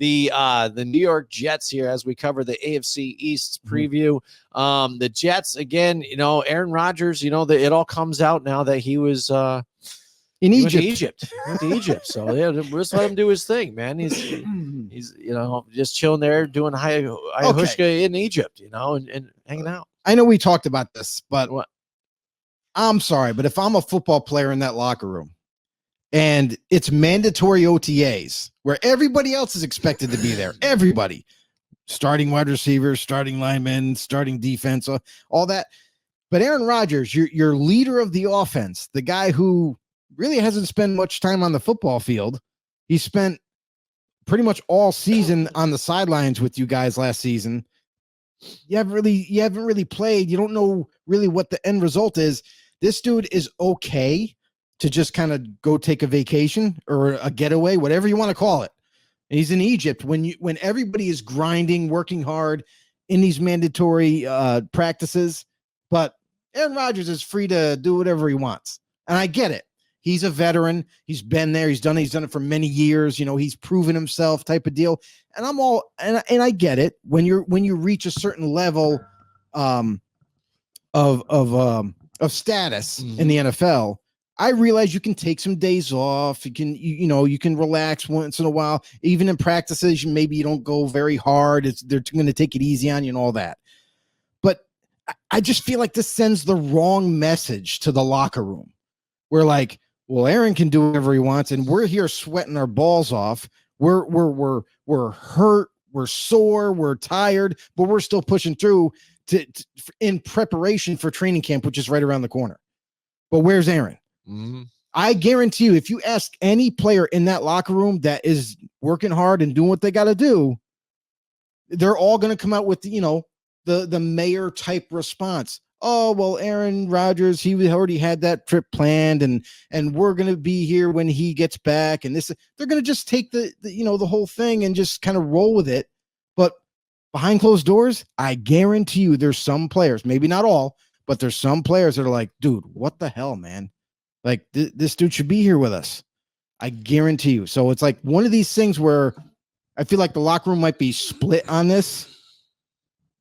the New York Jets here as we cover the AFC East preview. The Jets, again, Aaron Rodgers, it all comes out now that he was in Egypt. He went to Egypt. So yeah, just let him do his thing, man. He's just chilling there doing ayahuasca in Egypt, and hanging out. I know we talked about this, but I'm sorry, but if I'm a football player in that locker room and it's mandatory OTAs where everybody else is expected to be there, everybody, starting wide receivers, starting linemen, starting defense, all that. But Aaron Rodgers, your leader of the offense, the guy who really hasn't spent much time on the football field. He spent pretty much all season on the sidelines with you guys last season. You haven't really played. You don't know really what the end result is. This dude is okay to just kind of go take a vacation or a getaway, whatever you want to call it. And he's in Egypt when everybody is grinding, working hard in these mandatory practices. But Aaron Rodgers is free to do whatever he wants. And I get it. He's a veteran. He's been there. He's done it for many years. He's proven himself type of deal. And I get it. When you reach a certain level of status in the NFL, I realize you can take some days off. You can relax once in a while. Even in practices, maybe you don't go very hard. They're going to take it easy on you and all that. But I just feel like this sends the wrong message to the locker room. We're like, well, Aaron can do whatever he wants, and we're here sweating our balls off. We're hurt, we're sore, we're tired, but we're still pushing through in preparation for training camp, which is right around the corner. But where's Aaron? Mm-hmm. I guarantee you, if you ask any player in that locker room that is working hard and doing what they got to do, they're all going to come out with the mayor type response. Oh, well, Aaron Rodgers, he already had that trip planned, and we're going to be here when he gets back. And they're going to just take the whole thing and just kind of roll with it. But behind closed doors, I guarantee you there's some players, maybe not all, but there's some players that are like, dude, what the hell, man? Like this dude should be here with us. I guarantee you. So it's like one of these things where I feel like the locker room might be split on this.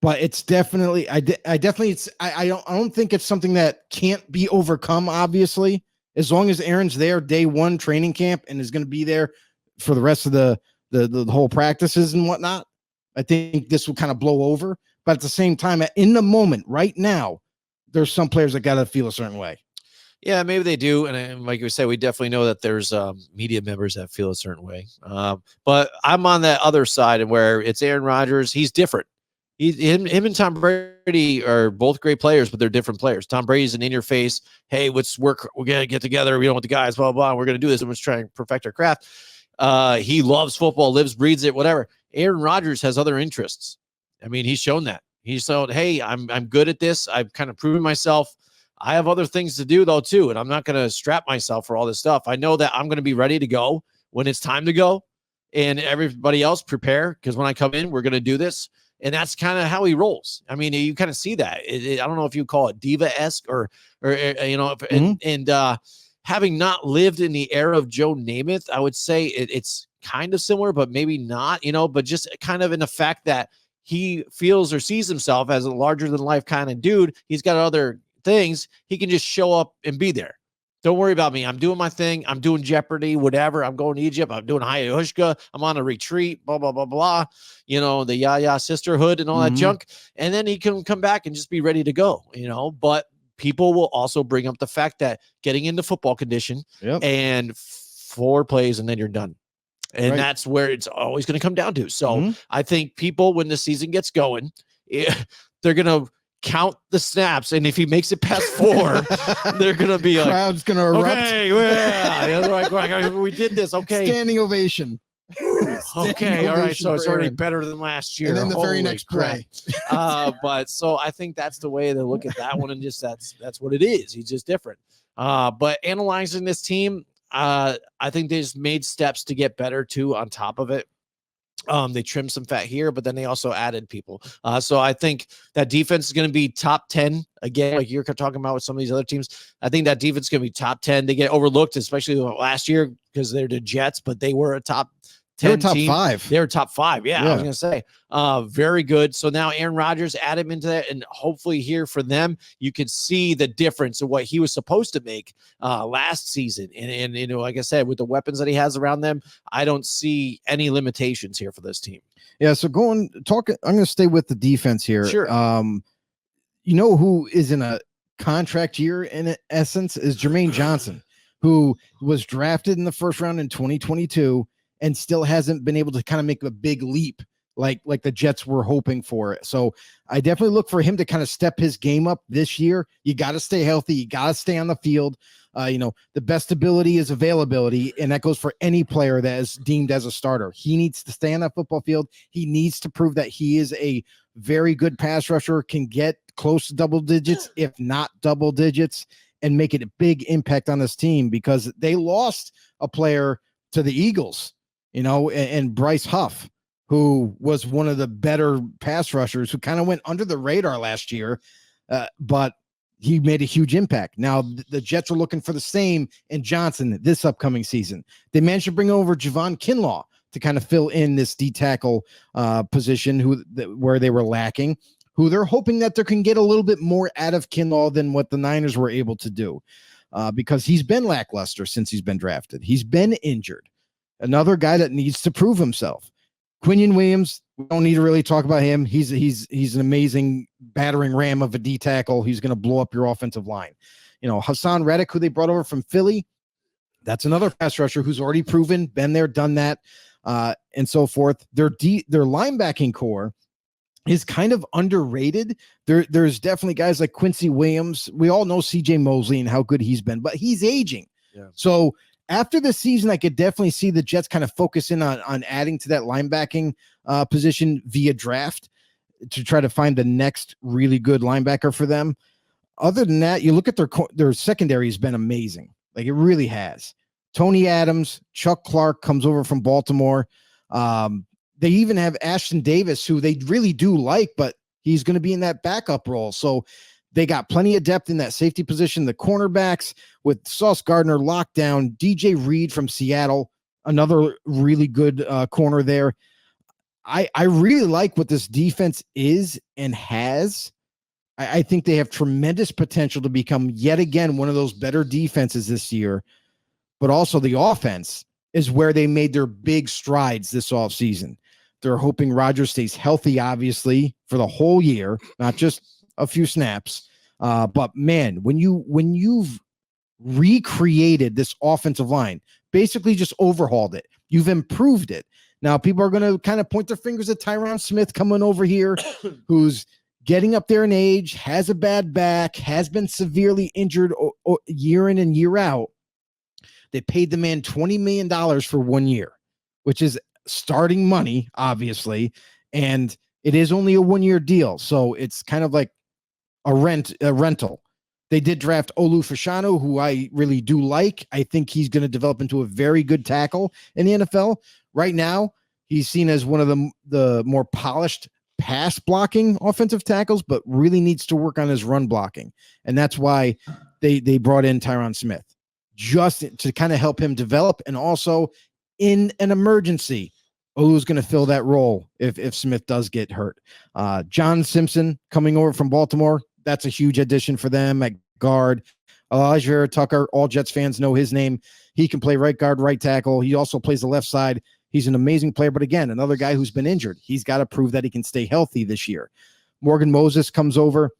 But it's definitely, I don't think it's something that can't be overcome, obviously, as long as Aaron's there day one training camp and is going to be there for the rest of the whole practices and whatnot. I think this will kind of blow over. But at the same time, in the moment right now, there's some players that got to feel a certain way. Yeah, maybe they do. And like you said, we definitely know that there's media members that feel a certain way. But I'm on that other side and where it's Aaron Rodgers. He's different. Him and Tom Brady are both great players, but they're different players. Tom Brady's an in-your-face, hey, let's work. We're going to get together. We don't want the guys, blah, blah. We're going to do this. And let's try and perfect our craft. He loves football, lives, breathes it, whatever. Aaron Rodgers has other interests. I mean, he's shown that. He's shown, hey, I'm good at this. I've kind of proven myself. I have other things to do, though, too, and I'm not going to strap myself for all this stuff. I know that I'm going to be ready to go when it's time to go, and everybody else prepare, because when I come in, we're going to do this. And that's kind of how he rolls. I mean, you kind of see that. I don't know if you call it diva-esque or having not lived in the era of Joe Namath, I would say it's kind of similar, but maybe not, but just kind of in the fact that he feels or sees himself as a larger than life kind of dude. He's got other things. He can just show up and be there. Don't worry about me. I'm doing my thing. I'm doing Jeopardy, whatever. I'm going to Egypt. I'm doing ayahuasca. I'm on a retreat, blah, blah, blah, blah. The Yaya sisterhood and all that junk. And then he can come back and just be ready to go, But people will also bring up the fact that getting into football condition and 4 plays and then you're done. And that's where it's always going to come down to. So I think people, when the season gets going, they're going to count the snaps, and if he makes it past 4, they're gonna be like, crowd's gonna erupt. Okay, yeah, we did this. Okay, standing ovation. Okay, all right. So it's already better than last year. And then the very next play. But so I think that's the way to look at that one, and just that's what it is. He's just different. But analyzing this team, I think they just made steps to get better too. On top of it. They trimmed some fat here, but then they also added people. So I think that defense is going to be top 10 again, like you're talking about with some of these other teams. I think that defense is going to be top 10. They get overlooked, especially last year because they're the Jets, but they were a top They were 10 top team. 5. They were top 5. Yeah, I was Yeah. going to say, very good. So now Aaron Rodgers, add him into that, and hopefully here for them, you can see the difference of what he was supposed to make last season. And you know, like I said, with the weapons that he has around them, I don't see any limitations here for this team. Yeah. So I'm going to stay with the defense here. Sure. You know who is in a contract year in essence is Jermaine Johnson, who was drafted in the first round in 2022 and still hasn't been able to kind of make a big leap like the Jets were hoping for it. So I definitely look for him to kind of step his game up this year. You got to stay healthy. You got to stay on the field. You know, the best ability is availability, and that goes for any player that is deemed as a starter. He needs to stay on that football field. He needs to prove that he is a very good pass rusher, can get close to double digits, if not double digits, and make it a big impact on this team, because they lost a player to the Eagles, you know, and Bryce Huff, who was one of the better pass rushers, who kind of went under the radar last year, but he made a huge impact. Now the Jets are looking for the same in Johnson this upcoming season. They managed to bring over Javon Kinlaw to kind of fill in this D tackle position where they were lacking, who they're hoping that they can get a little bit more out of Kinlaw than what the Niners were able to do, because he's been lackluster since he's been drafted. He's been injured. Another guy that needs to prove himself. Quinion Williams, we don't need to really talk about him. He's an amazing battering ram of a D tackle. He's going to blow up your offensive line. You know, Hassan Reddick, who they brought over from Philly, that's another pass rusher who's already proven, been there, done that, and so forth. Their linebacking core is kind of underrated. There's definitely guys like Quincy Williams. We all know CJ Mosley and how good he's been, but he's aging. Yeah. So after the season, I could definitely see the Jets kind of focus in on adding to that linebacking position via draft to try to find the next really good linebacker for them. Other than that, you look at their secondary has been amazing. Like, it really has. Tony Adams, Chuck Clark comes over from Baltimore. They even have Ashton Davis, who they really do like, but he's going to be in that backup role. So they got plenty of depth in that safety position. The cornerbacks with Sauce Gardner locked down, DJ Reed from Seattle, another really good corner there. I really like what this defense is and has. I think they have tremendous potential to become yet again one of those better defenses this year. But also the offense is where they made their big strides this offseason. They're hoping Rodgers stays healthy, obviously, for the whole year, not just a few snaps. But man, when you've recreated this offensive line, basically just overhauled it, you've improved it. Now people are going to kind of point their fingers at Tyron Smith coming over here, who's getting up there in age, has a bad back, has been severely injured year in and year out. They paid the man $20 million for 1 year, which is starting money, obviously. And it is only a 1 year deal. So it's kind of like a rental. They did draft Olu Fashanu, who I really do like. I think he's going to develop into a very good tackle in the NFL. Right now, he's seen as one of the more polished pass blocking offensive tackles, but really needs to work on his run blocking. And that's why they brought in Tyron Smith, just to kind of help him develop. And also in an emergency, Olu's going to fill that role if Smith does get hurt. John Simpson coming over from Baltimore. That's a huge addition for them at guard. Elijah Tucker, all Jets fans know his name. He can play right guard, right tackle. He also plays the left side. He's an amazing player, but again, another guy who's been injured. He's got to prove that he can stay healthy this year. Morgan Moses comes over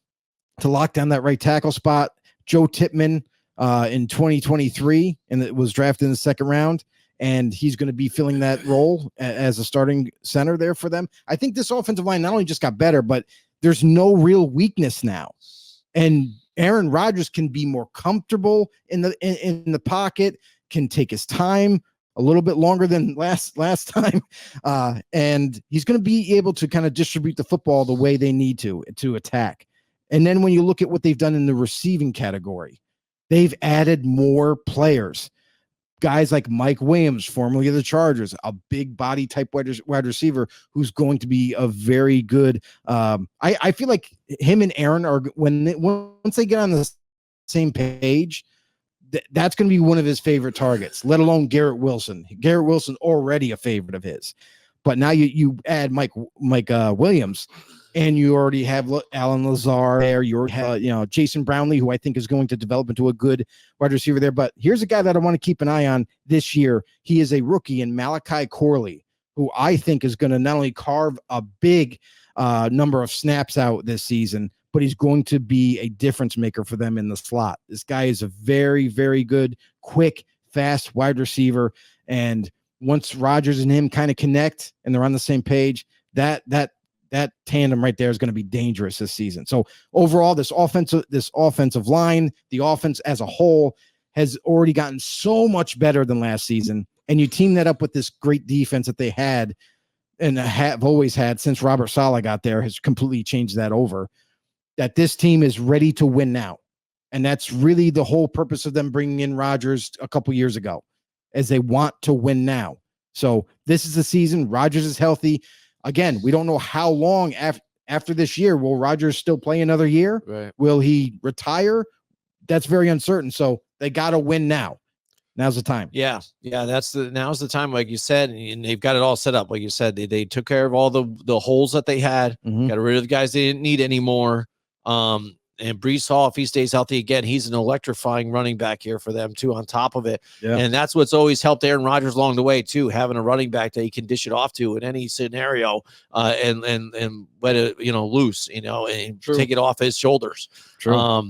to lock down that right tackle spot. Joe Tippmann in 2023, and it was drafted in the second round, and he's going to be filling that role as a starting center there for them. I think this offensive line not only just got better, but there's no real weakness now. And Aaron Rodgers can be more comfortable in the pocket, can take his time a little bit longer than last time. And he's going to be able to kind of distribute the football the way they need to attack. And then when you look at what they've done in the receiving category, they've added more players. Guys like Mike Williams, formerly of the Chargers, a big body type wide receiver who's going to be a very good. I feel like him and Aaron are once they get on the same page, that's going to be one of his favorite targets, let alone Garrett Wilson. Garrett Wilson already a favorite of his. But now you add Mike Williams, and you already have Alan Lazar there. You already have Jason Brownlee, who I think is going to develop into a good wide receiver there. But here's a guy that I want to keep an eye on this year. He is a rookie in Malachi Corley, who I think is going to not only carve a big number of snaps out this season, but he's going to be a difference maker for them in the slot. This guy is a very, very good, quick, fast wide receiver. And once Rodgers and him kind of connect and they're on the same page, that tandem right there is going to be dangerous this season. So overall, this offensive line, the offense as a whole has already gotten so much better than last season. And you team that up with this great defense that they had and have always had since Robert Saleh got there, has completely changed that over, that this team is ready to win now. And that's really the whole purpose of them bringing in Rodgers a couple years ago, as they want to win now. So this is the season. Rodgers is healthy. Again, we don't know how long after this year. Will Rodgers still play another year? Right. Will he retire? That's very uncertain. So they got to win now. Now's the time. Yeah. Now's the time, like you said, and they've got it all set up. Like you said, they took care of all the holes that they had, got rid of the guys they didn't need anymore. And Breece Hall, if he stays healthy again, he's an electrifying running back here for them too, on top of it. Yeah. And that's what's always helped Aaron Rodgers along the way too, having a running back that he can dish it off to in any scenario, and let it, loose, and True. take it off his shoulders. True.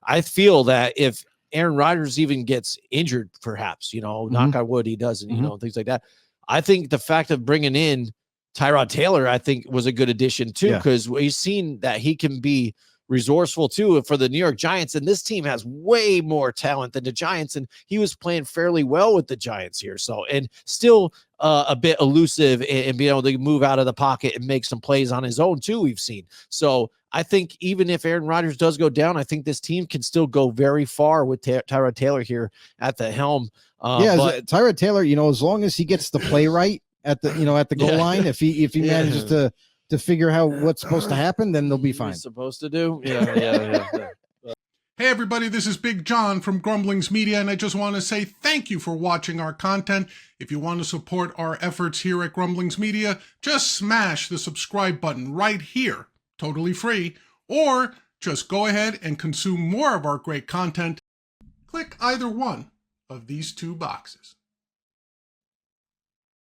I feel that if Aaron Rodgers even gets injured, perhaps, knock on wood, he doesn't, things like that. I think the fact of bringing in Tyrod Taylor, I think, was a good addition too, because we've seen that he can be resourceful too for the New York Giants, and this team has way more talent than the Giants, and he was playing fairly well with the Giants here, so, and still a bit elusive and being able to move out of the pocket and make some plays on his own too, we've seen. So I think even if Aaron Rodgers does go down, I think this team can still go very far with Tyrod Taylor here at the helm. Tyrod Taylor, as long as he gets the play right at the goal line, if he manages to figure out what's supposed to happen, then they'll be fine. Supposed to do. Yeah. Hey everybody, this is Big John from Grumblings Media, and I just want to say thank you for watching our content. If you want to support our efforts here at Grumblings Media, just smash the subscribe button right here, totally free, or just go ahead and consume more of our great content. Click either one of these two boxes.